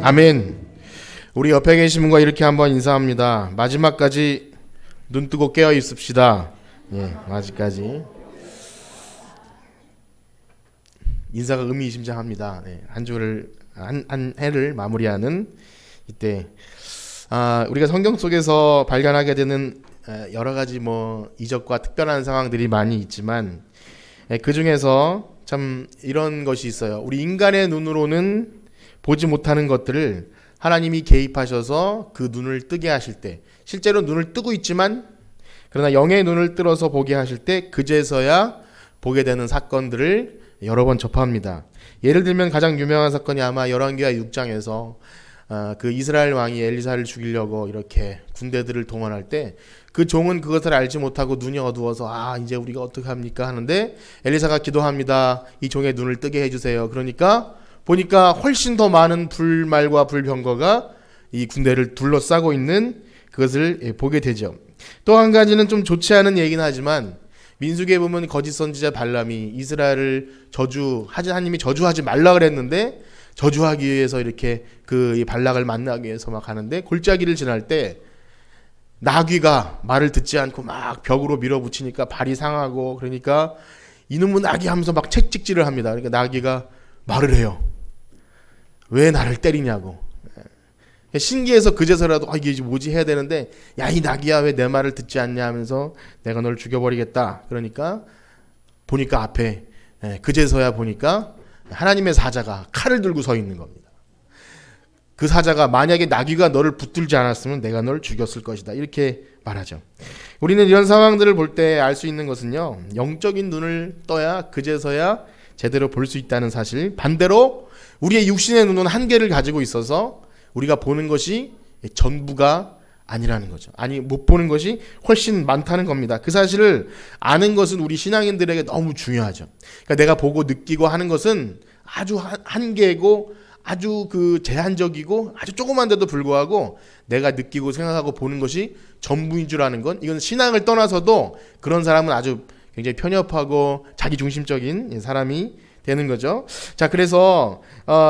아멘. 우리 옆에 계신 분과 이렇게 한번 인사합니다. 마지막까지 눈 뜨고 깨어 있읍시다. 예, 아직까지 인사가 의미심장합니다. 네, 한 해를 마무리하는 이때 우리가 성경 속에서 발견하게 되는 여러 가지 이적과 특별한 상황들이 많이 있지만 그 중에서 참 이런 것이 있어요. 우리 인간의 눈으로는 보지 못하는 것들을 하나님이 개입하셔서 그 눈을 뜨게 하실 때, 실제로 눈을 뜨고 있지만 그러나 영의 눈을 뜰어서 보게 하실 때 그제서야 보게 되는 사건들을 여러 번 접합니다. 예를 들면 가장 유명한 사건이 아마 열왕기하 6장에서 그 이스라엘 왕이 엘리사를 죽이려고 이렇게 군대들을 동원할 때 그 종은 그것을 알지 못하고 눈이 어두워서 이제 우리가 어떻게 합니까 하는데 엘리사가 기도합니다. 이 종의 눈을 뜨게 해주세요. 그러니까 보니까 훨씬 더 많은 불말과 불병거가 이 군대를 둘러싸고 있는 그것을 보게 되죠. 또 한 가지는 좀 좋지 않은 얘기는 하지만 민수기에 보면 거짓 선지자 발람이 이스라엘을 하나님이 저주하지 말라 그랬는데 저주하기 위해서 이렇게 이 발락을 만나기 위해서 막 하는데 골짜기를 지날 때 나귀가 말을 듣지 않고 막 벽으로 밀어붙이니까 발이 상하고 그러니까 이놈의 나귀 하면서 막 채찍질을 합니다. 그러니까 나귀가 말을 해요. 왜 나를 때리냐고. 신기해서 그제서라도 이게 뭐지 해야 되는데 야, 이 나귀야 왜 내 말을 듣지 않냐 하면서 내가 널 죽여버리겠다. 그러니까 보니까 앞에 그제서야 보니까 하나님의 사자가 칼을 들고 서 있는 겁니다. 그 사자가 만약에 나귀가 너를 붙들지 않았으면 내가 널 죽였을 것이다. 이렇게 말하죠. 우리는 이런 상황들을 볼 때 알 수 있는 것은요. 영적인 눈을 떠야 그제서야 제대로 볼 수 있다는 사실. 반대로 우리의 육신의 눈은 한계를 가지고 있어서 우리가 보는 것이 전부가 아니라는 거죠. 못 보는 것이 훨씬 많다는 겁니다. 그 사실을 아는 것은 우리 신앙인들에게 너무 중요하죠. 그러니까 내가 보고 느끼고 하는 것은 아주 한계고 아주 제한적이고 아주 조그만데도 불구하고 내가 느끼고 생각하고 보는 것이 전부인 줄 아는 건 이건 신앙을 떠나서도 그런 사람은 아주 굉장히 편협하고 자기중심적인 사람이 되는 거죠. 자, 그래서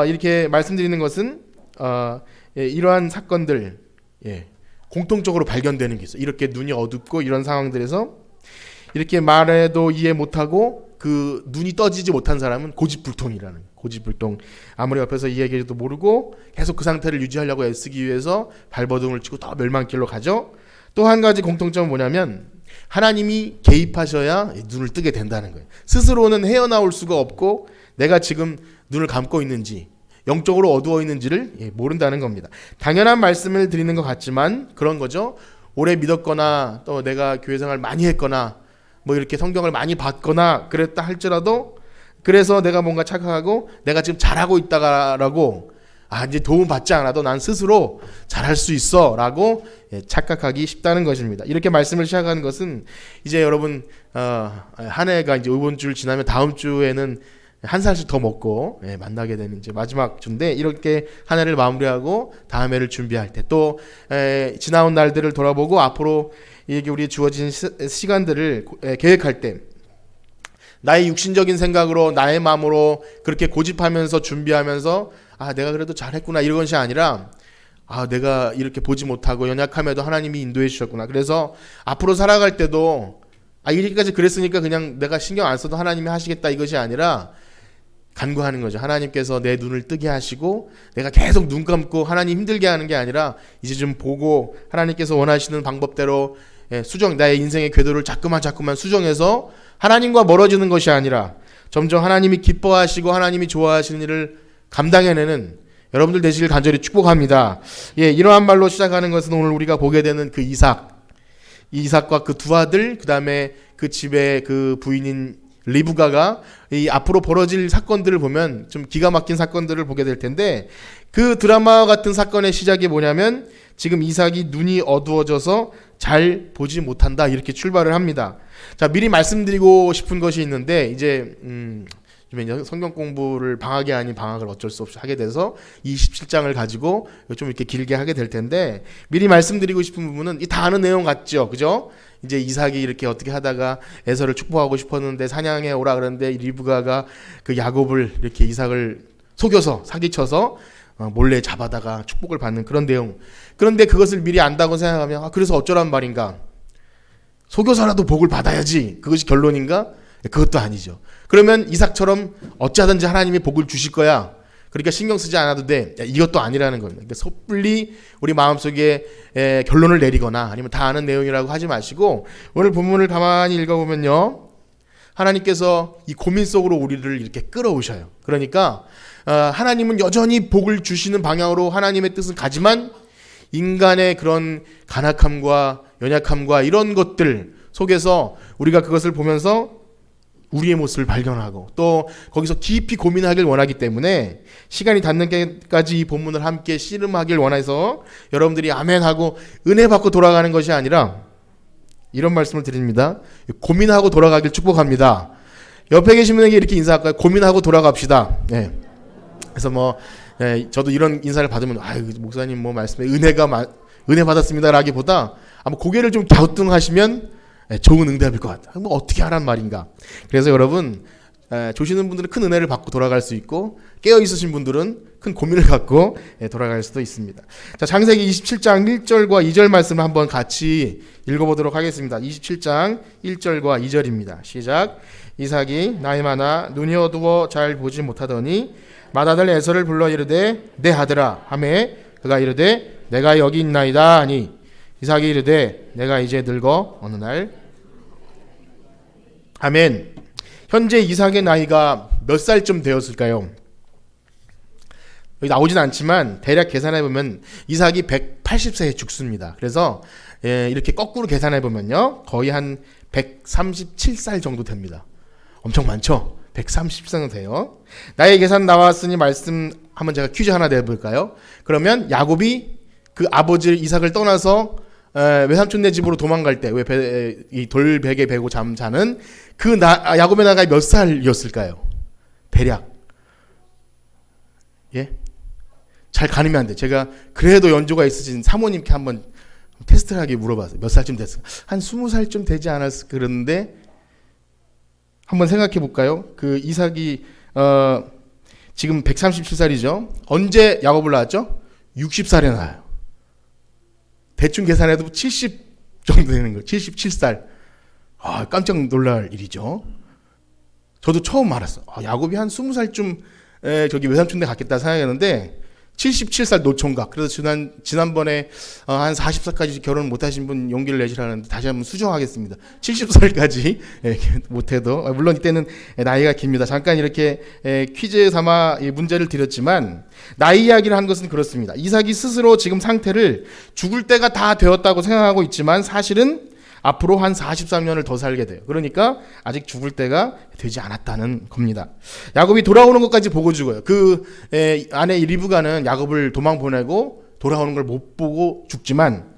이렇게 말씀드리는 것은 이러한 사건들 공통적으로 발견되는 게 있어요. 이렇게 눈이 어둡고 이런 상황들에서 이렇게 말해도 이해 못하고 그 눈이 떠지지 못한 사람은 고집불통이라는 고집불통. 아무리 옆에서 이 얘기도 모르고 계속 그 상태를 유지하려고 애쓰기 위해서 발버둥을 치고 더 멸망길로 가죠. 또 한 가지 공통점은 뭐냐면 하나님이 개입하셔야 눈을 뜨게 된다는 거예요. 스스로는 헤어나올 수가 없고 내가 지금 눈을 감고 있는지 영적으로 어두워 있는지를 모른다는 겁니다. 당연한 말씀을 드리는 것 같지만 그런 거죠. 오래 믿었거나 또 내가 교회 생활 많이 했거나 이렇게 성경을 많이 봤거나 그랬다 할지라도 그래서 내가 뭔가 착각하고 내가 지금 잘하고 있다라고 이제 도움 받지 않아도 난 스스로 잘할 수 있어 라고 착각하기 쉽다는 것입니다. 이렇게 말씀을 시작하는 것은 이제 여러분 한 해가 이제 이번 주를 지나면 다음 주에는 한 살씩 더 먹고 만나게 되는 이제 마지막 주인데 이렇게 한 해를 마무리하고 다음 해를 준비할 때 또 지나온 날들을 돌아보고 앞으로 이게 우리 주어진 시간들을 계획할 때 나의 육신적인 생각으로 나의 마음으로 그렇게 고집하면서 준비하면서 내가 그래도 잘했구나 이런 것이 아니라 내가 이렇게 보지 못하고 연약함에도 하나님이 인도해 주셨구나. 그래서 앞으로 살아갈 때도 이렇게까지 그랬으니까 그냥 내가 신경 안 써도 하나님이 하시겠다 이것이 아니라 간구하는 거죠. 하나님께서 내 눈을 뜨게 하시고 내가 계속 눈 감고 하나님 힘들게 하는 게 아니라 이제 좀 보고 하나님께서 원하시는 방법대로 나의 인생의 궤도를 자꾸만 수정해서 하나님과 멀어지는 것이 아니라 점점 하나님이 기뻐하시고 하나님이 좋아하시는 일을 감당해내는 여러분들 되시길 간절히 축복합니다. 이러한 말로 시작하는 것은 오늘 우리가 보게 되는 그 이삭과 그 두 아들, 그 다음에 그 집의 그 부인인 리브가가 이 앞으로 벌어질 사건들을 보면 좀 기가 막힌 사건들을 보게 될 텐데 그 드라마와 같은 사건의 시작이 뭐냐면 지금 이삭이 눈이 어두워져서 잘 보지 못한다 이렇게 출발을 합니다. 자, 미리 말씀드리고 싶은 것이 있는데 이제 성경 공부를 방학이 아닌 방학을 어쩔 수 없이 하게 돼서 27장을 가지고 좀 이렇게 길게 하게 될 텐데 미리 말씀드리고 싶은 부분은 다 아는 내용 같죠, 그죠? 이제 이삭이 이렇게 어떻게 하다가 에서를 축복하고 싶었는데 사냥해 오라 그러는데 리브가가 그 야곱을 이렇게 이삭을 속여서 사기쳐서 몰래 잡아다가 축복을 받는 그런 내용. 그런데 그것을 미리 안다고 생각하면 그래서 어쩌란 말인가? 속여서라도 복을 받아야지. 그것이 결론인가? 그것도 아니죠. 그러면 이삭처럼 어찌하든지 하나님이 복을 주실 거야. 그러니까 신경 쓰지 않아도 돼. 이것도 아니라는 겁니다. 그러니까 섣불리 우리 마음속에 결론을 내리거나 아니면 다 아는 내용이라고 하지 마시고 오늘 본문을 가만히 읽어보면요. 하나님께서 이 고민 속으로 우리를 이렇게 끌어오셔요. 그러니까 하나님은 여전히 복을 주시는 방향으로 하나님의 뜻은 가지만 인간의 그런 간악함과 연약함과 이런 것들 속에서 우리가 그것을 보면서 우리의 모습을 발견하고 또 거기서 깊이 고민하길 원하기 때문에 시간이 닿는 때까지 이 본문을 함께 씨름하길 원해서 여러분들이 아멘하고 은혜 받고 돌아가는 것이 아니라 이런 말씀을 드립니다. 고민하고 돌아가길 축복합니다. 옆에 계신 분에게 이렇게 인사할까요? 고민하고 돌아갑시다. 네. 그래서 저도 이런 인사를 받으면 목사님 말씀에 은혜 받았습니다라기보다 아마 고개를 좀 갸우뚱하시면 좋은 응답일 것 같다. 어떻게 하란 말인가. 그래서 여러분 조시는 분들은 큰 은혜를 받고 돌아갈 수 있고 깨어 있으신 분들은 큰 고민을 갖고 돌아갈 수도 있습니다. 자, 창세기 27장 1절과 2절 말씀을 한번 같이 읽어보도록 하겠습니다. 27장 1절과 2절입니다. 시작. 이삭이 나이 많아 눈이 어두워 잘 보지 못하더니 맏아들 에서를 불러 이르되 내 아들아 하매 그가 이르되 내가 여기 있나이다 하니 이삭이 이르되 내가 이제 늙어 어느 날 아멘. 현재 이삭의 나이가 몇 살쯤 되었을까요? 여기 나오진 않지만 대략 계산해 보면 이삭이 180세에 죽습니다. 그래서 이렇게 거꾸로 계산해 보면요 거의 한 137살 정도 됩니다. 엄청 많죠? 130상 돼요. 나의 계산 나왔으니 말씀 한번 제가 퀴즈 하나 내볼까요? 그러면 야곱이 그 아버지 이삭을 떠나서 외삼촌네 집으로 도망갈 때 왜 이 돌베개 베고 잠자는 그 야곱의 나이가 몇 살이었을까요? 대략. 예? 잘 가늠이 안 돼. 제가 그래도 연조가 있으신 사모님께 한번 테스트하게 물어봤어요. 몇 살쯤 됐을까? 한 20살쯤 되지 않았을까 그러는데 한번 생각해 볼까요? 그 이삭이 지금 137살이죠. 언제 야곱을 낳았죠? 60살에 낳아요. 대충 계산해도 70 정도 되는 거예요. 77살. 깜짝 놀랄 일이죠. 저도 처음 알았어. 야곱이 한 20살쯤 저기 외삼촌네 갔겠다 생각했는데 77살 노총각. 그래서 지난번에 한 40살까지 결혼 못하신 분 용기를 내시라는데 다시 한번 수정하겠습니다. 70살까지 못해도 물론 이때는 나이가 깁니다. 잠깐 이렇게 퀴즈 삼아 문제를 드렸지만 나이 이야기를 한 것은 그렇습니다. 이삭이 스스로 지금 상태를 죽을 때가 다 되었다고 생각하고 있지만 사실은 앞으로 한 43년을 더 살게 돼요. 그러니까 아직 죽을 때가 되지 않았다는 겁니다. 야곱이 돌아오는 것까지 보고 죽어요. 그 안에 리브가는 야곱을 도망 보내고 돌아오는 걸 못 보고 죽지만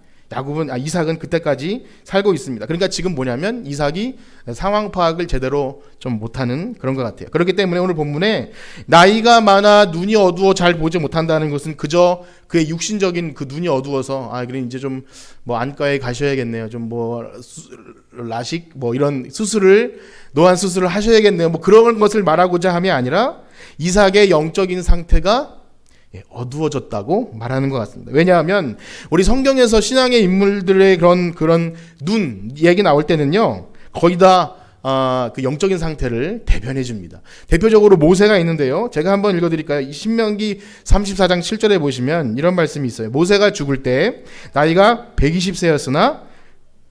이삭은 그때까지 살고 있습니다. 그러니까 지금 뭐냐면 이삭이 상황 파악을 제대로 좀 못하는 그런 것 같아요. 그렇기 때문에 오늘 본문에 나이가 많아 눈이 어두워 잘 보지 못한다는 것은 그저 그의 육신적인 그 눈이 어두워서 그래 이제 좀 안과에 가셔야겠네요. 좀 라식 이런 수술을 노안 수술을 하셔야겠네요. 그런 것을 말하고자 함이 아니라 이삭의 영적인 상태가 어두워졌다고 말하는 것 같습니다. 왜냐하면 우리 성경에서 신앙의 인물들의 그런 눈 얘기 나올 때는요 거의 다 그 영적인 상태를 대변해 줍니다. 대표적으로 모세가 있는데요. 제가 한번 읽어드릴까요? 신명기 34장 7절에 보시면 이런 말씀이 있어요. 모세가 죽을 때 나이가 120세였으나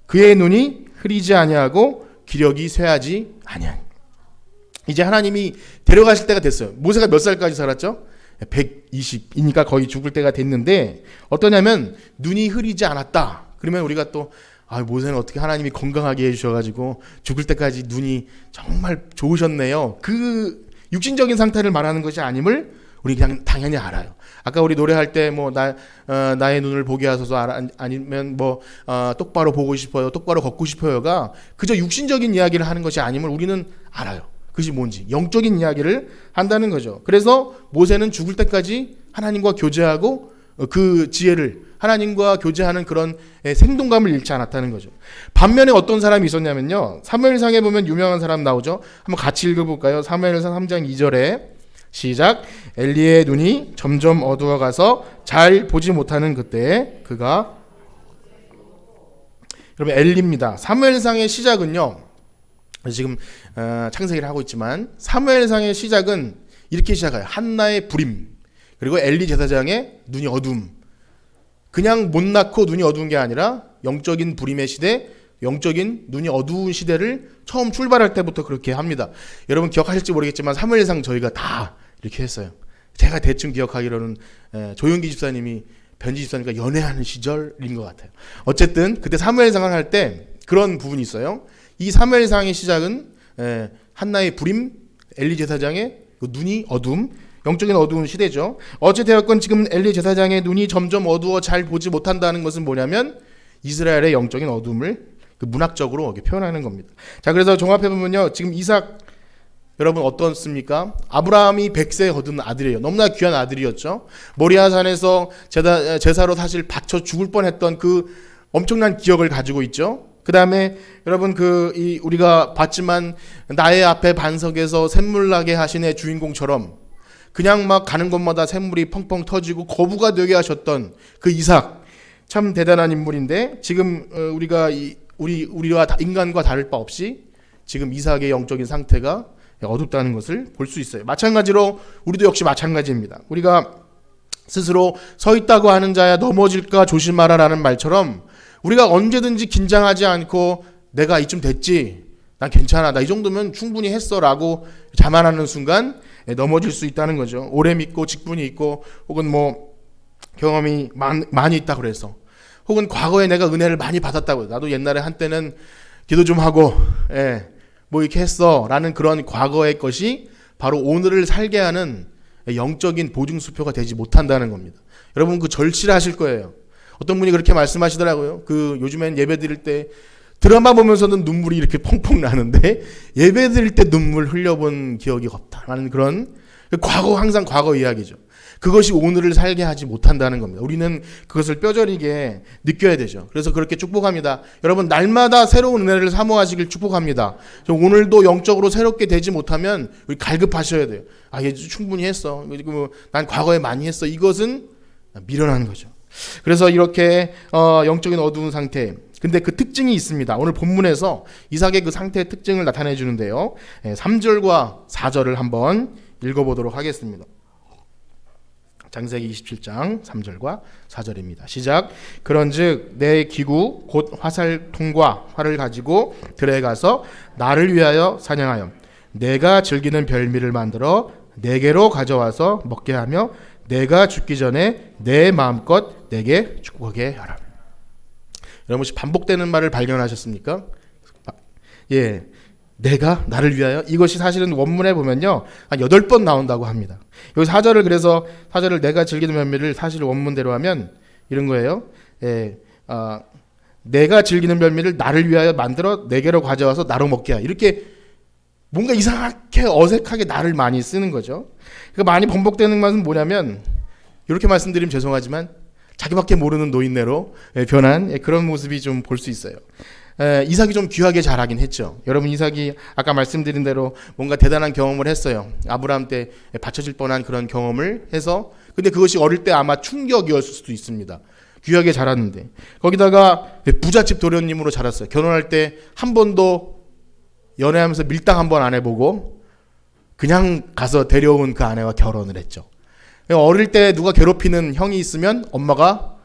그의 눈이 흐리지 아니하고 기력이 쇠하지 아니하니. 이제 하나님이 데려가실 때가 됐어요. 모세가 몇 살까지 살았죠? 120이니까 거의 죽을 때가 됐는데 어떠냐면 눈이 흐리지 않았다. 그러면 우리가 또 모세는 어떻게 하나님이 건강하게 해주셔가지고 죽을 때까지 눈이 정말 좋으셨네요. 그 육신적인 상태를 말하는 것이 아님을 우리 그냥 당연히 알아요. 아까 우리 노래할 때 나의 눈을 보게 하소서 아니면 똑바로 보고 싶어요, 똑바로 걷고 싶어요가 그저 육신적인 이야기를 하는 것이 아님을 우리는 알아요. 그것이 뭔지 영적인 이야기를 한다는 거죠. 그래서 모세는 죽을 때까지 하나님과 교제하고 그 지혜를 하나님과 교제하는 그런 생동감을 잃지 않았다는 거죠. 반면에 어떤 사람이 있었냐면요. 사무엘상에 보면 유명한 사람 나오죠. 한번 같이 읽어볼까요? 사무엘상 3장 2절에 시작. 엘리의 눈이 점점 어두워가서 잘 보지 못하는 그때에 그가 여러분 엘리입니다. 사무엘상의 시작은요. 지금 창세기를 하고 있지만 사무엘상의 시작은 이렇게 시작해요. 한나의 불임 그리고 엘리 제사장의 눈이 어두움. 그냥 못 낳고 눈이 어두운 게 아니라 영적인 불임의 시대, 영적인 눈이 어두운 시대를 처음 출발할 때부터 그렇게 합니다. 여러분 기억하실지 모르겠지만 사무엘상 저희가 다 이렇게 했어요. 제가 대충 기억하기로는 조용기 집사님이 변지 집사님과 연애하는 시절인 것 같아요. 어쨌든 그때 사무엘상을 할 때 그런 부분이 있어요. 이 사무엘상의 시작은 한나의 불임, 엘리 제사장의 그 눈이 어둠, 영적인 어두운 시대죠. 어찌되었건 지금 엘리 제사장의 눈이 점점 어두워 잘 보지 못한다는 것은 뭐냐면 이스라엘의 영적인 어둠을 그 문학적으로 표현하는 겁니다. 자, 그래서 종합해 보면요, 지금 이삭 여러분 어떻습니까? 아브라함이 100세에 얻은 아들이에요. 너무나 귀한 아들이었죠. 모리아 산에서 제사로 사실 바쳐 죽을 뻔했던 그 엄청난 기억을 가지고 있죠. 그 다음에 여러분 우리가 봤지만 나의 앞에 반석에서 샘물 나게 하신의 주인공처럼 그냥 막 가는 곳마다 샘물이 펑펑 터지고 거부가 되게 하셨던 그 이삭, 참 대단한 인물인데 지금 우리와 인간과 다를 바 없이 지금 이삭의 영적인 상태가 어둡다는 것을 볼 수 있어요. 마찬가지로 우리도 역시 마찬가지입니다. 우리가 스스로 서 있다고 하는 자야 넘어질까 조심하라라는 말처럼 우리가 언제든지 긴장하지 않고 내가 이쯤 됐지, 난 괜찮아, 나 이 정도면 충분히 했어 라고 자만하는 순간 넘어질 수 있다는 거죠. 오래 믿고 직분이 있고 혹은 뭐 경험이 많이 있다고 그래서 혹은 과거에 내가 은혜를 많이 받았다고, 나도 옛날에 한때는 기도 좀 하고 뭐 이렇게 했어 라는 그런 과거의 것이 바로 오늘을 살게 하는 영적인 보증수표가 되지 못한다는 겁니다. 여러분 그 절실하실 거예요. 어떤 분이 그렇게 말씀하시더라고요. 요즘엔 예배 드릴 때 드라마 보면서는 눈물이 이렇게 펑펑 나는데 예배 드릴 때 눈물 흘려본 기억이 없다라는 그런 과거, 항상 과거 이야기죠. 그것이 오늘을 살게 하지 못한다는 겁니다. 우리는 그것을 뼈저리게 느껴야 되죠. 그래서 그렇게 축복합니다. 여러분 날마다 새로운 은혜를 사모하시길 축복합니다. 오늘도 영적으로 새롭게 되지 못하면 우리 갈급하셔야 돼요. 얘 충분히 했어. 난 과거에 많이 했어. 이것은 미련한 거죠. 그래서 이렇게 영적인 어두운 상태. 근데 그 특징이 있습니다. 오늘 본문에서 이삭의 그 상태의 특징을 나타내 주는데요. 3절과 4절을 한번 읽어보도록 하겠습니다. 창세기 27장 3절과 4절입니다. 시작. 그런즉 내 기구 곧 화살통과 활을 가지고 들에 가서 나를 위하여 사냥하여 내가 즐기는 별미를 만들어 내게로 가져와서 먹게 하며 내가 죽기 전에 내 마음껏 내게 축복하게 하라. 여러분 혹시 반복되는 말을 발견하셨습니까? 예, 내가 나를 위하여, 이것이 사실은 원문에 보면요 한 8번 나온다고 합니다. 여기 4절을 그래서 4절을 내가 즐기는 별미를 사실 원문대로 하면 이런 거예요. 예, 내가 즐기는 별미를 나를 위하여 만들어 내게로 가져와서 나로 먹게 하라. 이렇게 뭔가 이상하게 어색하게 나를 많이 쓰는 거죠. 그러니까 많이 반복되는 것은 뭐냐면, 이렇게 말씀드리면 죄송하지만 자기밖에 모르는 노인네로 변한 그런 모습이 좀 볼 수 있어요. 이삭이 좀 귀하게 자라긴 했죠. 여러분 이삭이 아까 말씀드린 대로 뭔가 대단한 경험을 했어요. 아브라함 때 바쳐질 뻔한 그런 경험을 해서, 근데 그것이 어릴 때 아마 충격이었을 수도 있습니다. 귀하게 자랐는데 거기다가 부잣집 도련님으로 자랐어요. 결혼할 때 한 번도 연애하면서 밀당 한 번 안 해보고 그냥 가서 데려온 그 아내와 결혼을 했죠. 어릴 때 누가 괴롭히는 형이 있으면 엄마가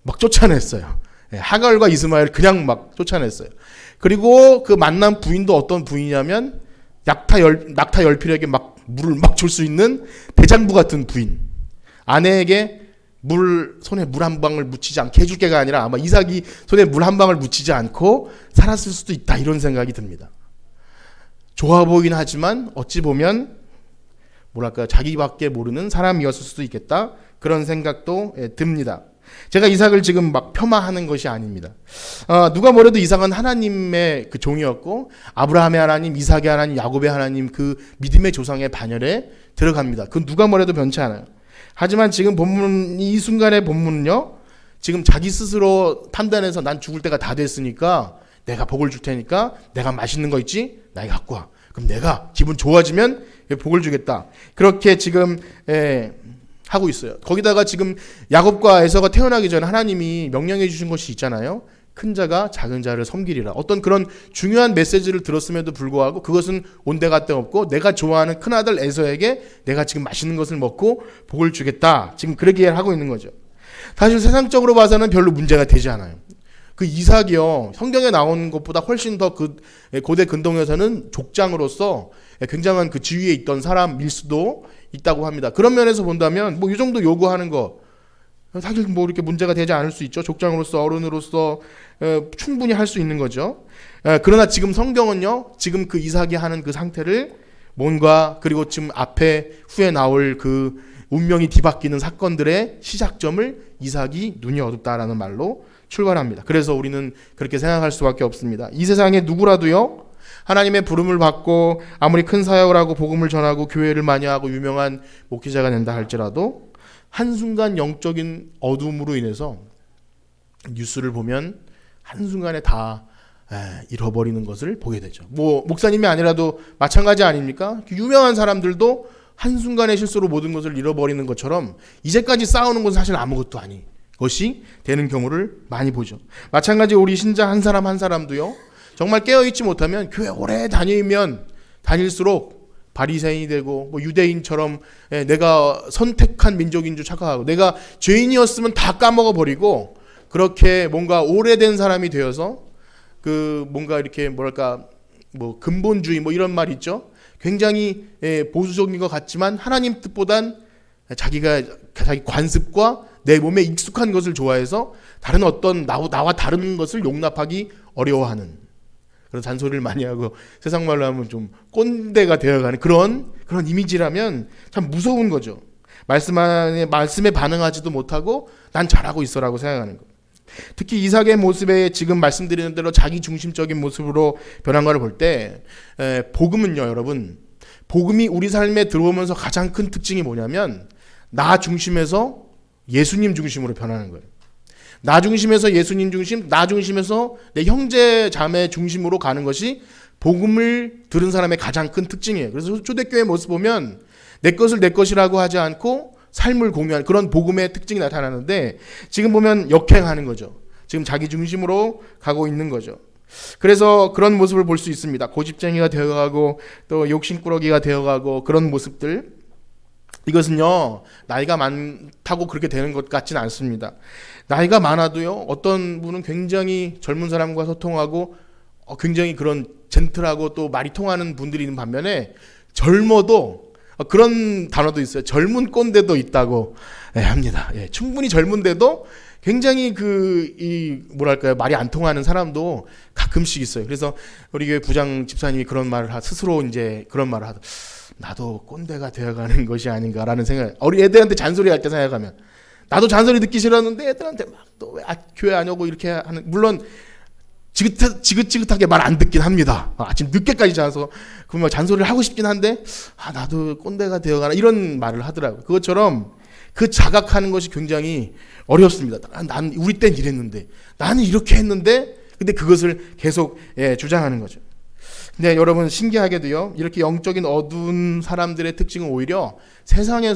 막 쫓아냈어요. 하갈과 이스마엘 그냥 막 쫓아냈어요. 그리고 그 만난 부인도 어떤 부인이냐면 낙타 열필에게 막 물을 막 줄 수 있는 대장부 같은 부인. 아내에게 손에 물 한 방울 묻히지 않게 해줄 게가 아니라 아마 이삭이 손에 물 한 방울 묻히지 않고 살았을 수도 있다, 이런 생각이 듭니다. 좋아 보이긴 하지만 어찌 보면 뭐랄까 자기밖에 모르는 사람이었을 수도 있겠다, 그런 생각도 듭니다. 제가 이삭을 지금 막 폄하하는 것이 아닙니다. 누가 뭐래도 이삭은 하나님의 그 종이었고 아브라함의 하나님, 이삭의 하나님, 야곱의 하나님, 그 믿음의 조상의 반열에 들어갑니다. 그건 누가 뭐래도 변치 않아요. 하지만 지금 본문, 이 순간의 본문은요, 지금 자기 스스로 판단해서 난 죽을 때가 다 됐으니까 내가 복을 줄 테니까 내가 맛있는 거 있지? 나에게 갖고 와. 그럼 내가 기분 좋아지면 복을 주겠다. 그렇게 지금 하고 있어요. 거기다가 지금 야곱과 에서가 태어나기 전에 하나님이 명령해 주신 것이 있잖아요. 큰 자가 작은 자를 섬기리라. 어떤 그런 중요한 메시지를 들었음에도 불구하고 그것은 온데간데 없고 내가 좋아하는 큰아들 에서에게 내가 지금 맛있는 것을 먹고 복을 주겠다. 지금 그렇게 하고 있는 거죠. 사실 세상적으로 봐서는 별로 문제가 되지 않아요. 그 이삭이요, 성경에 나오는 것보다 훨씬 더 그 고대 근동에서는 족장으로서 굉장한 그 지위에 있던 사람일 수도 있다고 합니다. 그런 면에서 본다면 뭐 이 정도 요구하는 거 사실 뭐 이렇게 문제가 되지 않을 수 있죠. 족장으로서, 어른으로서 충분히 할 수 있는 거죠. 그러나 지금 성경은요, 지금 그 이삭이 하는 그 상태를 뭔가, 그리고 지금 앞에 후에 나올 그 운명이 뒤바뀌는 사건들의 시작점을 이삭이 눈이 어둡다라는 말로 출발합니다. 그래서 우리는 그렇게 생각할 수밖에 없습니다. 이 세상에 누구라도요, 하나님의 부름을 받고 아무리 큰 사역을 하고 복음을 전하고 교회를 많이 하고 유명한 목회자가 된다 할지라도 한순간 영적인 어둠으로 인해서 뉴스를 보면 한순간에 다 잃어버리는 것을 보게 되죠. 뭐 목사님이 아니라도 마찬가지 아닙니까? 유명한 사람들도 한순간의 실수로 모든 것을 잃어버리는 것처럼 이제까지 쌓아오는 것은 사실 아무것도 아닌 것이 되는 경우를 많이 보죠. 마찬가지 우리 신자 한 사람 한 사람도요, 정말 깨어있지 못하면 교회 오래 다니면 다닐수록 바리새인이 되고 뭐 유대인처럼 내가 선택한 민족인 줄 착각하고 내가 죄인이었으면 다 까먹어버리고 그렇게 뭔가 오래된 사람이 되어서 그 뭔가 이렇게 뭐랄까 뭐 근본주의 뭐 이런 말 있죠. 굉장히 보수적인 것 같지만 하나님 뜻보단 자기 관습과 내 몸에 익숙한 것을 좋아해서 다른 어떤 나와 다른 것을 용납하기 어려워하는 그런 잔소리를 많이 하고 세상 말로 하면 좀 꼰대가 되어가는 그런 이미지라면 참 무서운 거죠. 말씀에 반응하지도 못하고 난 잘하고 있어라고 생각하는 거. 특히 이삭의 모습에 지금 말씀드리는 대로 자기 중심적인 모습으로 변한 것을 볼 때 복음은요, 여러분, 복음이 우리 삶에 들어오면서 가장 큰 특징이 뭐냐면 나 중심에서 예수님 중심으로 변하는 거예요. 나 중심에서 예수님 중심, 나 중심에서 내 형제 자매 중심으로 가는 것이 복음을 들은 사람의 가장 큰 특징이에요. 그래서 초대교회 모습 보면 내 것을 내 것이라고 하지 않고 삶을 공유하는 그런 복음의 특징이 나타나는데 지금 보면 역행하는 거죠. 지금 자기 중심으로 가고 있는 거죠. 그래서 그런 모습을 볼 수 있습니다. 고집쟁이가 되어가고 또 욕심꾸러기가 되어가고 그런 모습들. 이것은요, 나이가 많다고 그렇게 되는 것 같지는 않습니다. 나이가 많아도요, 어떤 분은 굉장히 젊은 사람과 소통하고 굉장히 그런 젠틀하고 또 말이 통하는 분들이 있는 반면에 젊어도 그런 단어도 있어요. 젊은 꼰대도 있다고 합니다. 충분히 젊은데도 굉장히 뭐랄까요, 말이 안 통하는 사람도 가끔씩 있어요. 그래서 우리 교회 부장 집사님이 그런 말을 스스로 이제 그런 말을 하더. 나도 꼰대가 되어가는 것이 아닌가라는 생각. 우리 애들한테 잔소리 할 때 생각하면 나도 잔소리 듣기 싫었는데 애들한테 막 또 왜 교회 안 오고 이렇게 하는, 물론 지긋지긋하게 말 안 듣긴 합니다. 아침 늦게까지 자서 그러면 잔소리를 하고 싶긴 한데 나도 꼰대가 되어가나 이런 말을 하더라고요. 그것처럼 그 자각하는 것이 굉장히 어렵습니다. 난 우리 땐 이랬는데 나는 이렇게 했는데 근데 그것을 계속 주장하는 거죠. 근데 여러분 신기하게도요, 이렇게 영적인 어두운 사람들의 특징은 오히려 세상의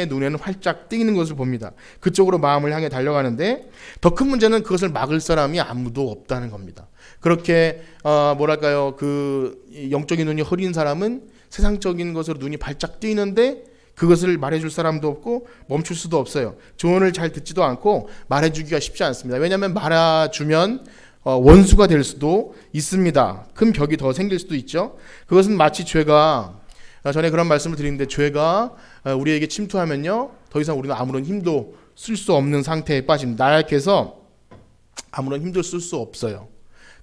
눈에는 활짝 띄는 것을 봅니다. 그쪽으로 마음을 향해 달려가는데 더 큰 문제는 그것을 막을 사람이 아무도 없다는 겁니다. 그렇게 뭐랄까요, 그 영적인 눈이 흐린 사람은 세상적인 것으로 눈이 발짝 띄는데 그것을 말해줄 사람도 없고 멈출 수도 없어요. 조언을 잘 듣지도 않고 말해주기가 쉽지 않습니다. 왜냐하면 말해주면 원수가 될 수도 있습니다. 큰 벽이 더 생길 수도 있죠. 그것은 마치 죄가, 전에 그런 말씀을 드리는데 죄가 우리에게 침투하면요, 더 이상 우리는 아무런 힘도 쓸 수 없는 상태에 빠집니다. 나약해서 아무런 힘도 쓸 수 없어요.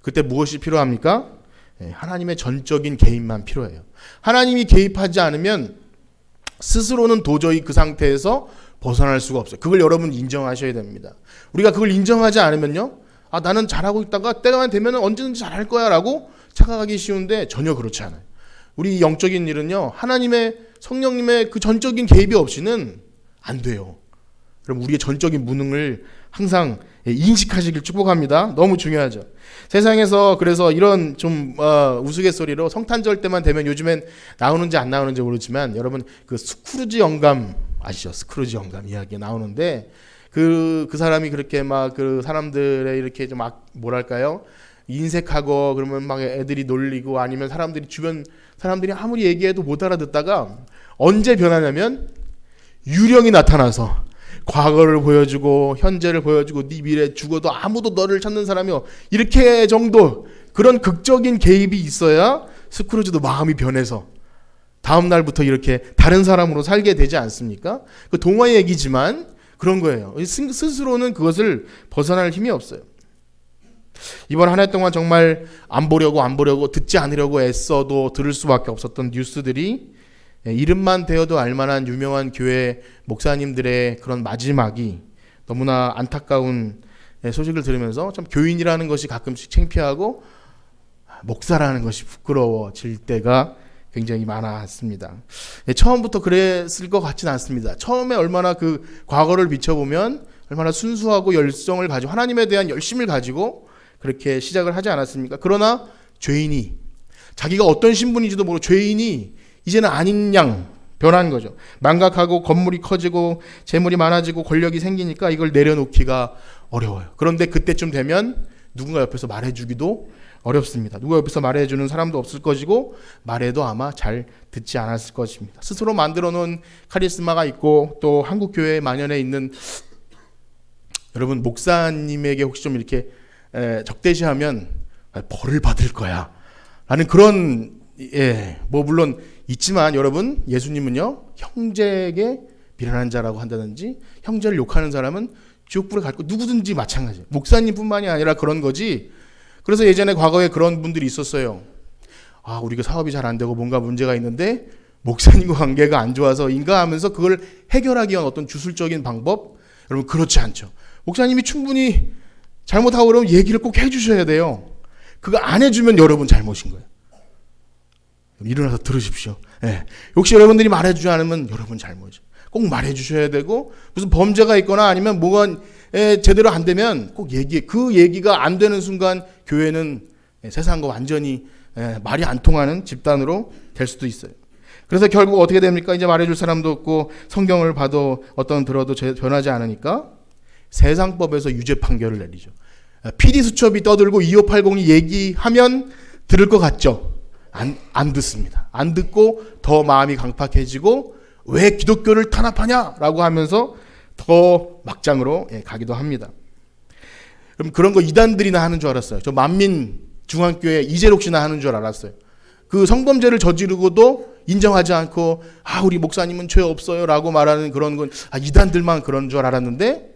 그때 무엇이 필요합니까? 하나님의 전적인 개입만 필요해요. 하나님이 개입하지 않으면 스스로는 도저히 그 상태에서 벗어날 수가 없어요. 그걸 여러분 인정하셔야 됩니다. 우리가 그걸 인정하지 않으면요, 나는 잘하고 있다가 때가 되면 언제든지 잘할 거야 라고 착각하기 쉬운데 전혀 그렇지 않아요. 우리 영적인 일은요, 하나님의 성령님의 그 전적인 개입이 없이는 안 돼요. 그럼 우리의 전적인 무능을 항상 인식하시길 축복합니다. 너무 중요하죠. 세상에서 그래서 이런 좀 우스갯소리로 성탄절 때만 되면 요즘엔 나오는지 안 나오는지 모르지만 여러분 그 스크루지 영감 아시죠? 스크루지 영감 이야기 나오는데 그 사람이 그렇게 막 그 사람들의 이렇게 좀 막 뭐랄까요? 인색하고 그러면 막 애들이 놀리고 아니면 사람들이 주변 사람들이 아무리 얘기해도 못 알아듣다가 언제 변하냐면 유령이 나타나서 과거를 보여주고 현재를 보여주고 네 미래 죽어도 아무도 너를 찾는 사람이 이렇게 정도 그런 극적인 개입이 있어야 스크루지도 마음이 변해서 다음 날부터 이렇게 다른 사람으로 살게 되지 않습니까? 그 동화 얘기지만 그런 거예요. 스스로는 그것을 벗어날 힘이 없어요. 이번 한 해 동안 정말 안 보려고 듣지 않으려고 애써도 들을 수밖에 없었던 뉴스들이 이름만 대어도 알만한 유명한 교회 목사님들의 그런 마지막이 너무나 안타까운 소식을 들으면서 참 교인이라는 것이 가끔씩 창피하고 목사라는 것이 부끄러워질 때가 굉장히 많았습니다. 처음부터 그랬을 것 같지는 않습니다. 처음에 얼마나 그 과거를 비춰보면 얼마나 순수하고 열정을 가지고 하나님에 대한 열심을 가지고 그렇게 시작을 하지 않았습니까? 그러나 죄인이 자기가 어떤 신분인지도 모르고 죄인이 이제는 아닌 양 변한 거죠. 망각하고 건물이 커지고 재물이 많아지고 권력이 생기니까 이걸 내려놓기가 어려워요. 그런데 그때쯤 되면 누군가 옆에서 말해주기도 어렵습니다. 누가 옆에서 말해주는 사람도 없을 것이고 말해도 아마 잘 듣지 않았을 것입니다. 스스로 만들어 놓은 카리스마가 있고 또 한국교회 만연해 있는 여러분 목사님에게 혹시 좀 이렇게 적대시하면 벌을 받을 거야 라는 그런 뭐 물론 있지만 여러분 예수님은요 형제에게 미련한 자라고 한다든지 형제를 욕하는 사람은 지옥불에 갈 거 누구든지 마찬가지예요. 목사님뿐만이 아니라 그런 거지. 그래서 예전에 과거에 그런 분들이 있었어요. 우리가 사업이 잘 안 되고 뭔가 문제가 있는데 목사님과 관계가 안 좋아서인가 하면서 그걸 해결하기 위한 어떤 주술적인 방법. 여러분 그렇지 않죠. 목사님이 충분히 잘못하고 그러면 얘기를 꼭 해주셔야 돼요. 그거 안 해주면 여러분 잘못인 거예요. 일어나서 들으십시오. 혹시 여러분들이 말해주지 않으면 여러분 잘못이죠. 꼭 말해주셔야 되고 무슨 범죄가 있거나 아니면 뭐가 제대로 안 되면 꼭 그 얘기가 안 되는 순간 교회는 세상과 완전히 말이 안 통하는 집단으로 될 수도 있어요. 그래서 결국 어떻게 됩니까? 이제 말해줄 사람도 없고 성경을 봐도 들어도 변하지 않으니까 세상법에서 유죄 판결을 내리죠. PD수첩이 떠들고 2580이 얘기하면 들을 것 같죠? 안 듣습니다. 안 듣고 더 마음이 강팍해지고 왜 기독교를 탄압하냐라고 하면서 더 막장으로 가기도 합니다. 그럼 그런 거 이단들이나 하는 줄 알았어요. 저 만민중앙교회 이재록 씨나 하는 줄 알았어요. 그 성범죄를 저지르고도 인정하지 않고 우리 목사님은 죄 없어요 라고 말하는 그런 건 이단들만 그런 줄 알았는데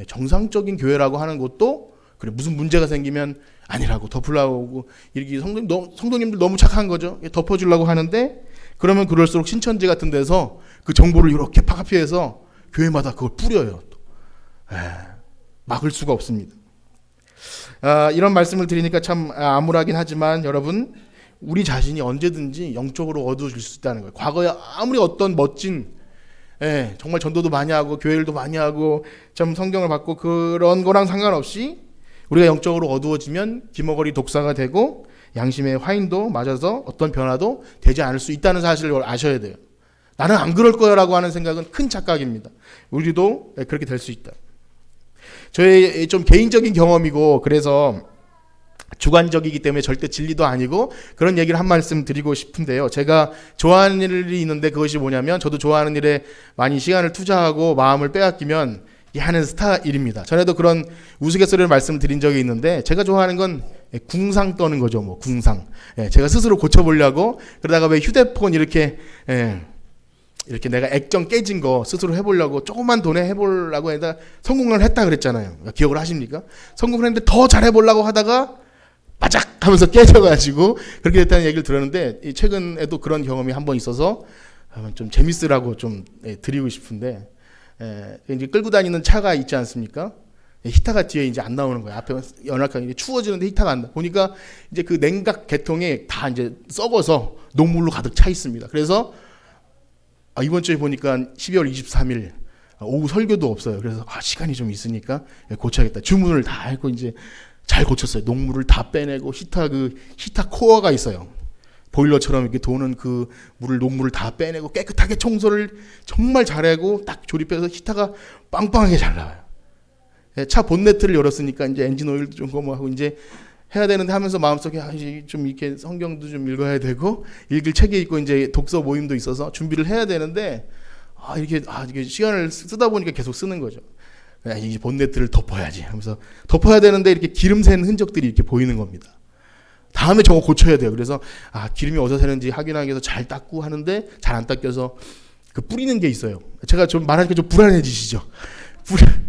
정상적인 교회라고 하는 것도 그래 무슨 문제가 생기면 아니라고 덮으려고 이렇게 성도님들 너무 착한 거죠. 덮어주려고 하는데 그러면 그럴수록 신천지 같은 데서 그 정보를 이렇게 파급해서 교회마다 그걸 뿌려요. 막을 수가 없습니다. 이런 말씀을 드리니까 참 암울하긴 하지만 여러분 우리 자신이 언제든지 영적으로 어두워질 수 있다는 거예요. 과거에 아무리 어떤 멋진 정말 전도도 많이 하고 교회일도 많이 하고 참 성경을 받고 그런 거랑 상관없이 우리가 영적으로 어두워지면 기머거리 독사가 되고 양심의 화인도 맞아서 어떤 변화도 되지 않을 수 있다는 사실을 아셔야 돼요. 나는 안 그럴 거야 라고 하는 생각은 큰 착각입니다. 우리도 그렇게 될 수 있다. 저의 좀 개인적인 경험이고 그래서 주관적이기 때문에 절대 진리도 아니고 그런 얘기를 한 말씀 드리고 싶은데요. 제가 좋아하는 일이 있는데 그것이 뭐냐면 저도 좋아하는 일에 많이 시간을 투자하고 마음을 빼앗기면 하는 스타일입니다. 전에도 그런 우스갯소리를 말씀드린 적이 있는데 제가 좋아하는 건 궁상 떠는 거죠. 뭐 궁상. 제가 스스로 고쳐보려고 그러다가 왜 휴대폰 이렇게 내가 액정 깨진 거 스스로 해보려고 조금만 돈에 해보려고 해다 성공을 했다 그랬잖아요. 기억을 하십니까? 성공을 했는데 더 잘해보려고 하다가 바짝 하면서 깨져가지고 그렇게 됐다는 얘기를 들었는데 최근에도 그런 경험이 한 번 있어서 좀 재밌으라고 좀 드리고 싶은데 이제 끌고 다니는 차가 있지 않습니까? 히타가 뒤에 이제 안 나오는 거예요. 앞에 연락하게 추워지는데 히타가 안 나. 보니까 이제 그 냉각 계통에 다 이제 썩어서 녹물로 가득 차 있습니다. 그래서 이번 주에 보니까 12월 23일 오후 설교도 없어요. 그래서 시간이 좀 있으니까 고쳐야겠다. 주문을 다 했고 이제 잘 고쳤어요. 녹물을 다 빼내고 히타 코어가 있어요. 보일러처럼 이렇게 도는 그 녹물을 다 빼내고 깨끗하게 청소를 정말 잘하고 딱 조립해서 히타가 빵빵하게 잘 나와요. 차 본네트를 열었으니까 이제 엔진 오일도 좀 하고 이제 해야 되는데 하면서 마음속에 좀 이렇게 성경도 좀 읽어야 되고 읽을 책이 있고 이제 독서 모임도 있어서 준비를 해야 되는데 이게 시간을 쓰다 보니까 계속 쓰는 거죠. 이 본네트를 덮어야지 하면서 덮어야 되는데 이렇게 기름 샌 흔적들이 이렇게 보이는 겁니다. 다음에 저거 고쳐야 돼요. 그래서 기름이 어디서 새는지 확인하기 위해서 잘 닦고 하는데 잘 안 닦여서 그 뿌리는 게 있어요. 제가 좀 말하니까 좀 불안해지시죠?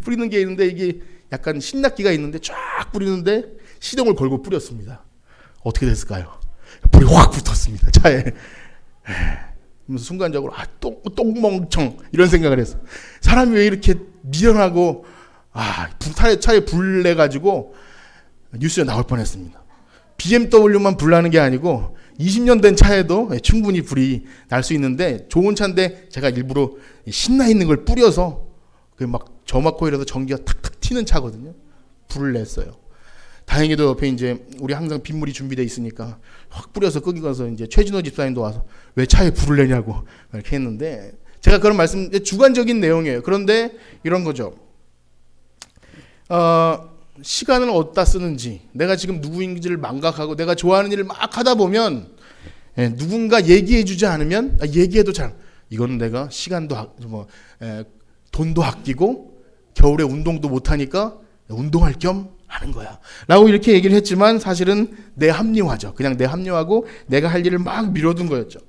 뿌리는 게 있는데 이게 약간 신납기가 있는데 쫙 뿌리는데 시동을 걸고 뿌렸습니다. 어떻게 됐을까요? 불이 확 붙었습니다. 차에. 그래서 순간적으로 똥멍청 이런 생각을 했어. 사람이 왜 이렇게 미련하고 차에 불 내가지고 뉴스에 나올 뻔했습니다. BMW만 불나는 게 아니고 20년 된 차에도 충분히 불이 날 수 있는데 좋은 차인데 제가 일부러 신나 있는 걸 뿌려서 막 점화코일에서 전기가 탁탁 튀는 차거든요. 불을 냈어요. 다행히도 옆에 이제 우리 항상 빗물이 준비되어 있으니까 확 뿌려서 끄기면서 이제 최진호 집사님도 와서 왜 차에 불을 내냐고 이렇게 했는데 제가 그런 말씀 주관적인 내용이에요. 그런데 이런 거죠. 시간을 어디다 쓰는지 내가 지금 누구인지를 망각하고 내가 좋아하는 일을 막 하다 보면 누군가 얘기해 주지 않으면 얘기해도 잘 이거는 내가 시간도 돈도 아끼고 겨울에 운동도 못하니까 운동할 겸 하는 거야 라고 이렇게 얘기를 했지만 사실은 내 합리화죠. 그냥 내 합리화하고 내가 할 일을 막 미뤄둔 거였죠.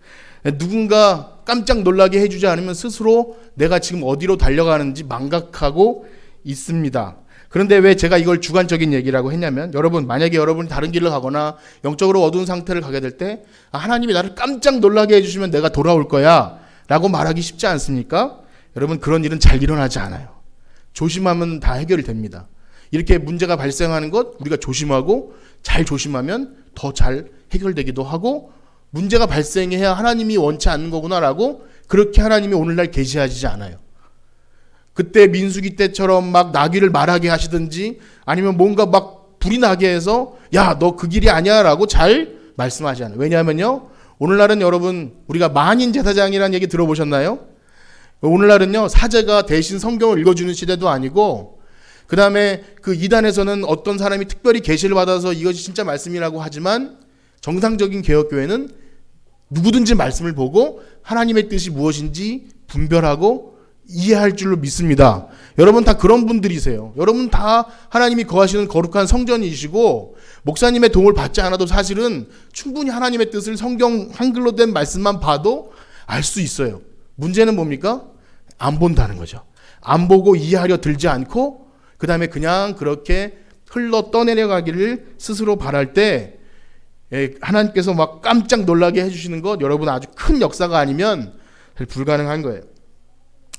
누군가 깜짝 놀라게 해주지 않으면 스스로 내가 지금 어디로 달려가는지 망각하고 있습니다. 그런데 왜 제가 이걸 주관적인 얘기라고 했냐면 여러분 만약에 여러분이 다른 길을 가거나 영적으로 어두운 상태를 가게 될 때 하나님이 나를 깜짝 놀라게 해주시면 내가 돌아올 거야 라고 말하기 쉽지 않습니까? 여러분 그런 일은 잘 일어나지 않아요. 조심하면 다 해결이 됩니다. 이렇게 문제가 발생하는 것 우리가 조심하고 잘 조심하면 더 잘 해결되기도 하고 문제가 발생해야 하나님이 원치 않는 거구나라고 그렇게 하나님이 오늘날 계시하지 않아요. 그때 민수기 때처럼 막 나귀를 말하게 하시든지 아니면 뭔가 막 불이 나게 해서 야, 너 그 길이 아니야 라고 잘 말씀하지 않아요. 왜냐하면요 오늘날은 여러분 우리가 만인 제사장이라는 얘기 들어보셨나요? 오늘날은요 사제가 대신 성경을 읽어주는 시대도 아니고 그 다음에 그 이단에서는 어떤 사람이 특별히 계시를 받아서 이것이 진짜 말씀이라고 하지만 정상적인 개혁교회는 누구든지 말씀을 보고 하나님의 뜻이 무엇인지 분별하고 이해할 줄로 믿습니다. 여러분 다 그런 분들이세요. 여러분 다 하나님이 거하시는 거룩한 성전이시고 목사님의 도움을 받지 않아도 사실은 충분히 하나님의 뜻을 성경 한글로 된 말씀만 봐도 알 수 있어요. 문제는 뭡니까? 안 본다는 거죠. 안 보고 이해하려 들지 않고 그 다음에 그냥 그렇게 흘러 떠내려가기를 스스로 바랄 때 하나님께서 막 깜짝 놀라게 해주시는 것 여러분 아주 큰 역사가 아니면 불가능한 거예요.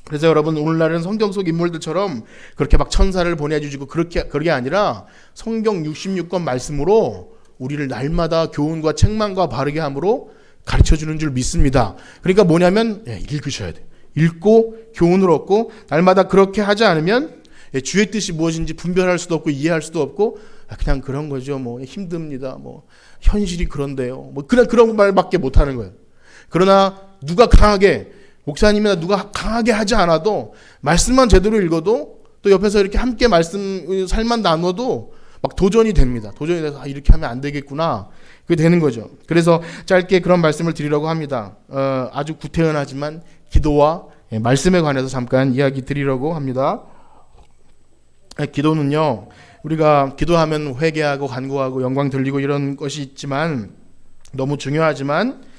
그래서 여러분 오늘날은 성경 속 인물들처럼 그렇게 막 천사를 보내주시고 그게 아니라 성경 66권 말씀으로 우리를 날마다 교훈과 책망과 바르게 함으로 가르쳐주는 줄 믿습니다. 그러니까 뭐냐면 읽으셔야 돼요. 읽고 교훈을 얻고 날마다 그렇게 하지 않으면 주의 뜻이 무엇인지 분별할 수도 없고 이해할 수도 없고 그냥 그런 거죠. 뭐 힘듭니다. 뭐 현실이 그런데요. 뭐 그런 말밖에 못 하는 거예요. 그러나 누가 강하게 목사님이나 누가 강하게 하지 않아도 말씀만 제대로 읽어도 또 옆에서 이렇게 함께 말씀 살만 나눠도 막 도전이 됩니다. 도전이 돼서 이렇게 하면 안 되겠구나. 그게 되는 거죠. 그래서 짧게 그런 말씀을 드리려고 합니다. 아주 구태연하지만 기도와 말씀에 관해서 잠깐 이야기 드리려고 합니다. 기도는요. 우리가 기도하면 회개하고 간구하고 영광 돌리고 이런 것이 있지만 너무 중요하지만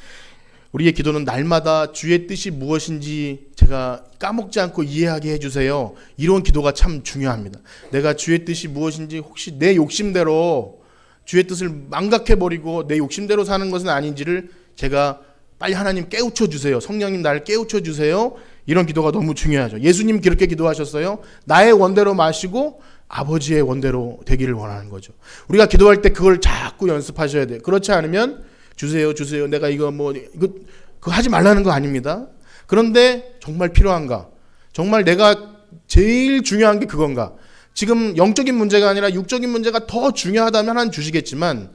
우리의 기도는 날마다 주의 뜻이 무엇인지 제가 까먹지 않고 이해하게 해주세요. 이런 기도가 참 중요합니다. 내가 주의 뜻이 무엇인지 혹시 내 욕심대로 주의 뜻을 망각해버리고 내 욕심대로 사는 것은 아닌지를 제가 빨리 하나님 깨우쳐 주세요. 성령님 나를 깨우쳐 주세요. 이런 기도가 너무 중요하죠. 예수님 그렇게 기도하셨어요. 나의 원대로 마시고 아버지의 원대로 되기를 원하는 거죠. 우리가 기도할 때 그걸 자꾸 연습하셔야 돼요. 그렇지 않으면 주세요. 내가 이거 그거 하지 말라는 거 아닙니다. 그런데 정말 필요한가? 정말 내가 제일 중요한 게 그건가? 지금 영적인 문제가 아니라 육적인 문제가 더 중요하다면 하나님 주시겠지만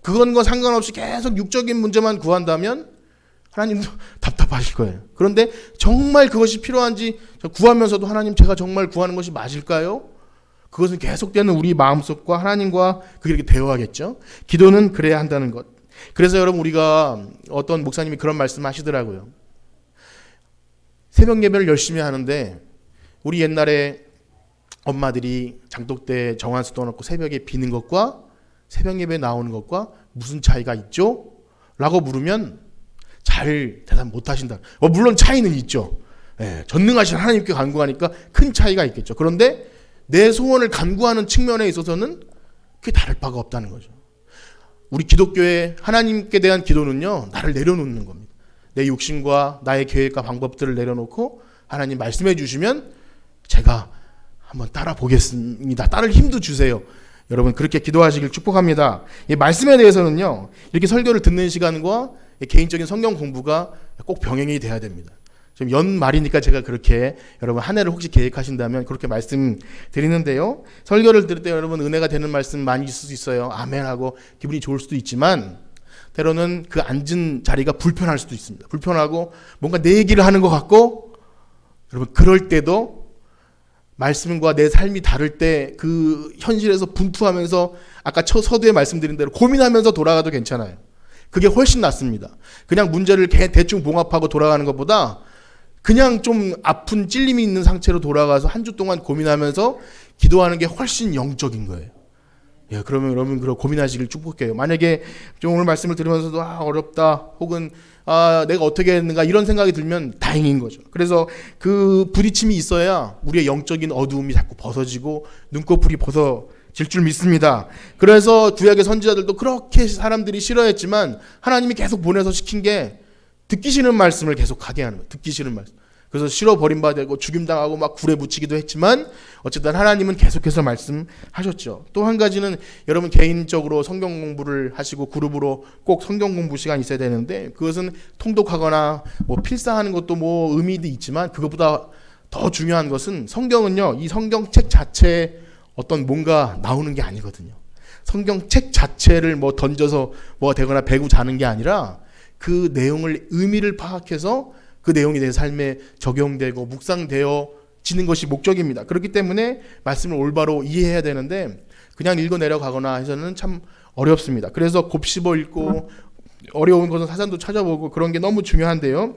그건과 상관없이 계속 육적인 문제만 구한다면 하나님도 답답하실 거예요. 그런데 정말 그것이 필요한지 구하면서도 하나님 제가 정말 구하는 것이 맞을까요? 그것은 계속되는 우리 마음속과 하나님과 그렇게 대화하겠죠. 기도는 그래야 한다는 것. 그래서 여러분 우리가 어떤 목사님이 그런 말씀 하시더라고요. 새벽 예배를 열심히 하는데 우리 옛날에 엄마들이 장독대에 정한수 떠놓고 새벽에 비는 것과 새벽 예배 나오는 것과 무슨 차이가 있죠? 라고 물으면 잘 대답 못 하신다. 물론 차이는 있죠. 전능하신 하나님께 간구하니까 큰 차이가 있겠죠. 그런데 내 소원을 간구하는 측면에 있어서는 그게 다를 바가 없다는 거죠. 우리 기독교의 하나님께 대한 기도는요, 나를 내려놓는 겁니다. 내 욕심과 나의 계획과 방법들을 내려놓고 하나님 말씀해 주시면 제가 한번 따라 보겠습니다. 따를 힘도 주세요. 여러분 그렇게 기도하시길 축복합니다. 이 말씀에 대해서는요, 이렇게 설교를 듣는 시간과 개인적인 성경 공부가 꼭 병행이 돼야 됩니다. 지금 연말이니까 제가 그렇게 여러분 한 해를 혹시 계획하신다면 그렇게 말씀드리는데요. 설교를 들을 때 여러분 은혜가 되는 말씀 많이 있을 수 있어요. 아멘 하고 기분이 좋을 수도 있지만 때로는 그 앉은 자리가 불편할 수도 있습니다. 불편하고 뭔가 내 얘기를 하는 것 같고 여러분 그럴 때도 말씀과 내 삶이 다를 때 그 현실에서 분투하면서 아까 서두에 말씀드린 대로 고민하면서 돌아가도 괜찮아요. 그게 훨씬 낫습니다. 그냥 문제를 대충 봉합하고 돌아가는 것보다 그냥 좀 아픈 찔림이 있는 상태로 돌아가서 한 주 동안 고민하면서 기도하는 게 훨씬 영적인 거예요. 예, 그러면 여러분 그런 고민하시길 축복해요. 만약에 좀 오늘 말씀을 들으면서도 어렵다 혹은 내가 어떻게 했는가 이런 생각이 들면 다행인 거죠. 그래서 그 부딪힘이 있어야 우리의 영적인 어두움이 자꾸 벗어지고 눈꺼풀이 벗어질 줄 믿습니다. 그래서 구약의 선지자들도 그렇게 사람들이 싫어했지만 하나님이 계속 보내서 시킨 게 듣기 싫은 말씀을 계속 하게 하는 거예요. 듣기 싫은 말씀. 그래서 싫어 버림받고 죽임당하고 막 굴에 묻히기도 했지만 어쨌든 하나님은 계속해서 말씀하셨죠. 또 한 가지는 여러분 개인적으로 성경 공부를 하시고 그룹으로 꼭 성경 공부 시간이 있어야 되는데 그것은 통독하거나 뭐 필사하는 것도 뭐 의미도 있지만 그것보다 더 중요한 것은 성경은요, 이 성경책 자체에 어떤 뭔가 나오는 게 아니거든요. 성경책 자체를 뭐 던져서 뭐 되거나 배구 자는 게 아니라 그 내용을 의미를 파악해서 그 내용이 내 삶에 적용되고 묵상되어지는 것이 목적입니다. 그렇기 때문에 말씀을 올바로 이해해야 되는데 그냥 읽어 내려가거나 해서는 참 어렵습니다. 그래서 곱씹어 읽고 어려운 것은 사전도 찾아보고 그런 게 너무 중요한데요.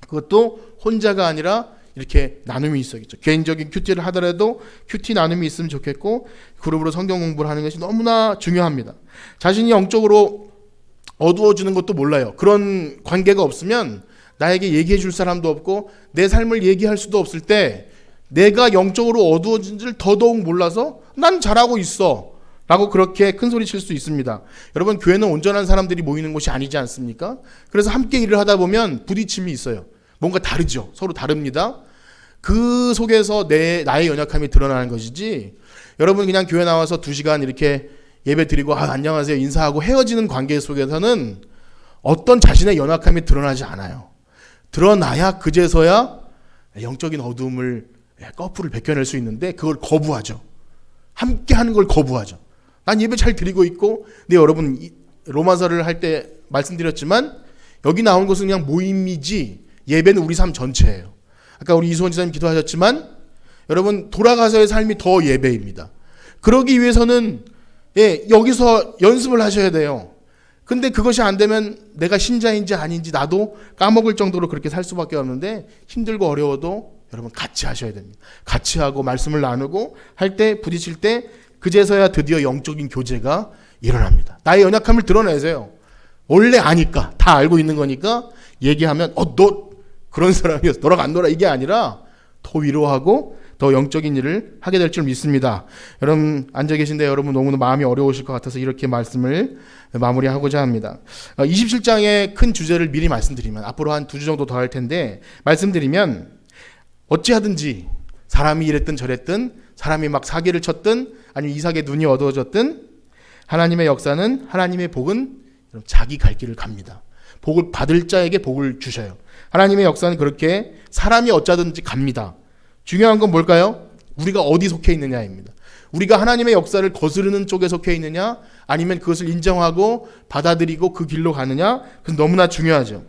그것도 혼자가 아니라 이렇게 나눔이 있어야겠죠. 개인적인 큐티를 하더라도 큐티 나눔이 있으면 좋겠고 그룹으로 성경 공부를 하는 것이 너무나 중요합니다. 자신이 영적으로 어두워지는 것도 몰라요. 그런 관계가 없으면 나에게 얘기해 줄 사람도 없고 내 삶을 얘기할 수도 없을 때 내가 영적으로 어두워진지를 더더욱 몰라서 난 잘하고 있어 라고 그렇게 큰 소리 칠 수 있습니다. 여러분 교회는 온전한 사람들이 모이는 곳이 아니지 않습니까? 그래서 함께 일을 하다 보면 부딪힘이 있어요. 뭔가 다르죠. 서로 다릅니다. 그 속에서 나의 연약함이 드러나는 것이지 여러분 그냥 교회 나와서 2시간 이렇게 예배 드리고 안녕하세요 인사하고 헤어지는 관계 속에서는 어떤 자신의 연약함이 드러나지 않아요. 드러나야 그제서야 영적인 어두움을 거풀을 벗겨낼 수 있는데 그걸 거부하죠. 함께 하는 걸 거부하죠. 난 예배 잘 드리고 있고 근데 여러분 로마서를 할 때 말씀드렸지만 여기 나온 것은 그냥 모임이지 예배는 우리 삶 전체예요. 아까 우리 이수원 지사님 기도하셨지만 여러분 돌아가서의 삶이 더 예배입니다. 그러기 위해서는 여기서 연습을 하셔야 돼요. 근데 그것이 안 되면 내가 신자인지 아닌지 나도 까먹을 정도로 그렇게 살 수밖에 없는데 힘들고 어려워도 여러분 같이 하셔야 됩니다. 같이 하고 말씀을 나누고 할 때 부딪힐 때 그제서야 드디어 영적인 교제가 일어납니다. 나의 연약함을 드러내세요. 원래 아니까 다 알고 있는 거니까 얘기하면 너 그런 사람이었어 너랑 안 놀아 이게 아니라 더 위로하고 더 영적인 일을 하게 될 줄 믿습니다. 여러분 앉아 계신데 여러분 너무나 마음이 어려우실 것 같아서 이렇게 말씀을 마무리하고자 합니다. 27장의 큰 주제를 미리 말씀드리면 앞으로 한 2주 정도 더 할 텐데 말씀드리면 어찌하든지 사람이 이랬든 저랬든 사람이 막 사기를 쳤든 아니면 이삭의 눈이 어두워졌든 하나님의 역사는 하나님의 복은 자기 갈 길을 갑니다. 복을 받을 자에게 복을 주셔요. 하나님의 역사는 그렇게 사람이 어쩌든지 갑니다. 중요한 건 뭘까요? 우리가 어디 속해 있느냐입니다. 우리가 하나님의 역사를 거스르는 쪽에 속해 있느냐, 아니면 그것을 인정하고 받아들이고 그 길로 가느냐, 그건 너무나 중요하죠.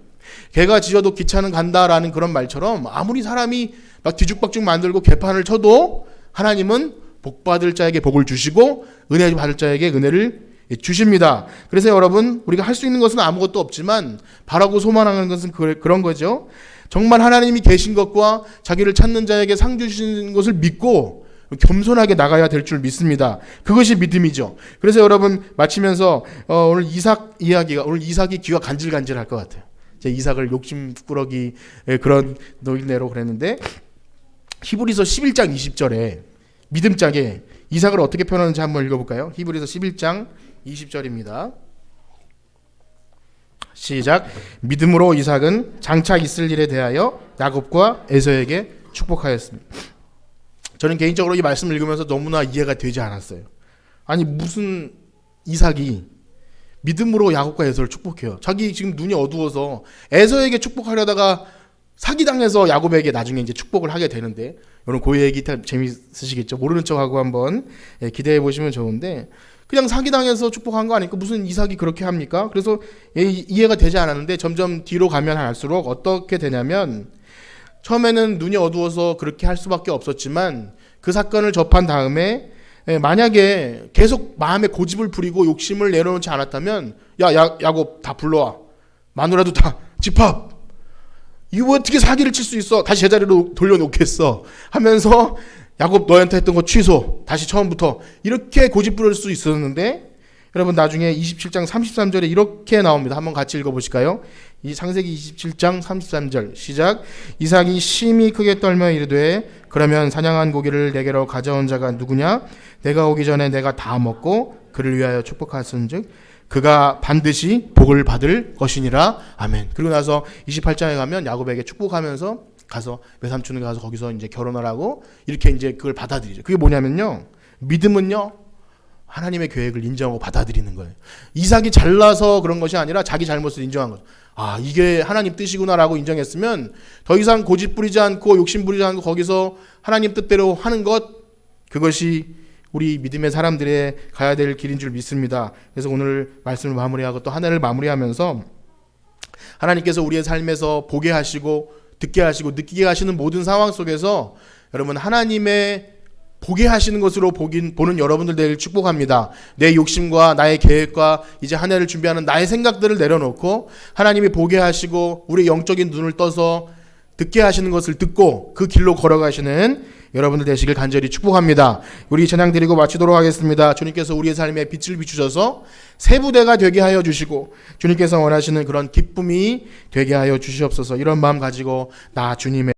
개가 짖어도 기차는 간다라는 그런 말처럼 아무리 사람이 막 뒤죽박죽 만들고 개판을 쳐도 하나님은 복받을 자에게 복을 주시고 은혜 받을 자에게 은혜를 주십니다. 그래서 여러분, 우리가 할 수 있는 것은 아무것도 없지만 바라고 소망하는 것은 그런 거죠. 정말 하나님이 계신 것과 자기를 찾는 자에게 상 주시는 것을 믿고 겸손하게 나가야 될 줄 믿습니다. 그것이 믿음이죠. 그래서 여러분, 마치면서 오늘 이삭이 귀가 간질간질할 것 같아요. 제 이삭을 욕심꾸러기 그런 노인네로 그랬는데, 히브리서 11장 20절에 믿음짝에 이삭을 어떻게 표현하는지 한번 읽어볼까요? 히브리서 11장 20절입니다. 시작. 믿음으로 이삭은 장차 있을 일에 대하여 야곱과 에서에게 축복하였습니다. 저는 개인적으로 이 말씀을 읽으면서 너무나 이해가 되지 않았어요. 아니, 무슨 이삭이 믿음으로 야곱과 에서를 축복해요. 자기 지금 눈이 어두워서 에서에게 축복하려다가 사기당해서 야곱에게 나중에 이제 축복을 하게 되는데, 여러분 그 얘기 재밌으시겠죠? 모르는 척하고 한번 기대해 보시면 좋은데, 그냥 사기당해서 축복한 거 아니까 무슨 이삭이 그렇게 합니까? 그래서 이해가 되지 않았는데 점점 뒤로 가면 할수록 어떻게 되냐면, 처음에는 눈이 어두워서 그렇게 할 수밖에 없었지만 그 사건을 접한 다음에 만약에 계속 마음에 고집을 부리고 욕심을 내려놓지 않았다면, 야곱 다 불러와, 마누라도 다 집합, 이거 어떻게 사기를 칠 수 있어, 다시 제자리로 돌려놓겠어 하면서 야곱 너한테 했던 거 취소, 다시 처음부터, 이렇게 고집 부릴 수 있었는데, 여러분 나중에 27장 33절에 이렇게 나옵니다. 한번 같이 읽어보실까요? 이 창세기 27장 33절 시작. 이삭이 심히 크게 떨며 이르되, 그러면 사냥한 고기를 내게로 가져온 자가 누구냐? 내가 오기 전에 내가 다 먹고 그를 위하여 축복하였은즉 그가 반드시 복을 받을 것이니라. 아멘. 그리고 나서 28장에 가면 야곱에게 축복하면서 가서 외삼촌에 가서 거기서 이제 결혼을 하고 이렇게 이제 그걸 받아들이죠. 그게 뭐냐면요, 믿음은요 하나님의 계획을 인정하고 받아들이는 거예요. 이삭이 잘나서 그런 것이 아니라 자기 잘못을 인정한 거죠. 아, 이게 하나님 뜻이구나라고 인정했으면 더 이상 고집 부리지 않고 욕심 부리지 않고 거기서 하나님 뜻대로 하는 것, 그것이 우리 믿음의 사람들의 가야 될 길인 줄 믿습니다. 그래서 오늘 말씀을 마무리하고 또 한 해를 마무리하면서, 하나님께서 우리의 삶에서 보게 하시고 듣게 하시고 느끼게 하시는 모든 상황 속에서 여러분 하나님의 보게 하시는 것으로 보는 여러분들 되길 축복합니다. 내 욕심과 나의 계획과 이제 한 해를 준비하는 나의 생각들을 내려놓고 하나님이 보게 하시고 우리 영적인 눈을 떠서 듣게 하시는 것을 듣고 그 길로 걸어가시는 여러분들 되시길 간절히 축복합니다. 우리 찬양 드리고 마치도록 하겠습니다. 주님께서 우리의 삶에 빛을 비추셔서 새 부대가 되게 하여 주시고 주님께서 원하시는 그런 기쁨이 되게 하여 주시옵소서. 이런 마음 가지고 나 주님의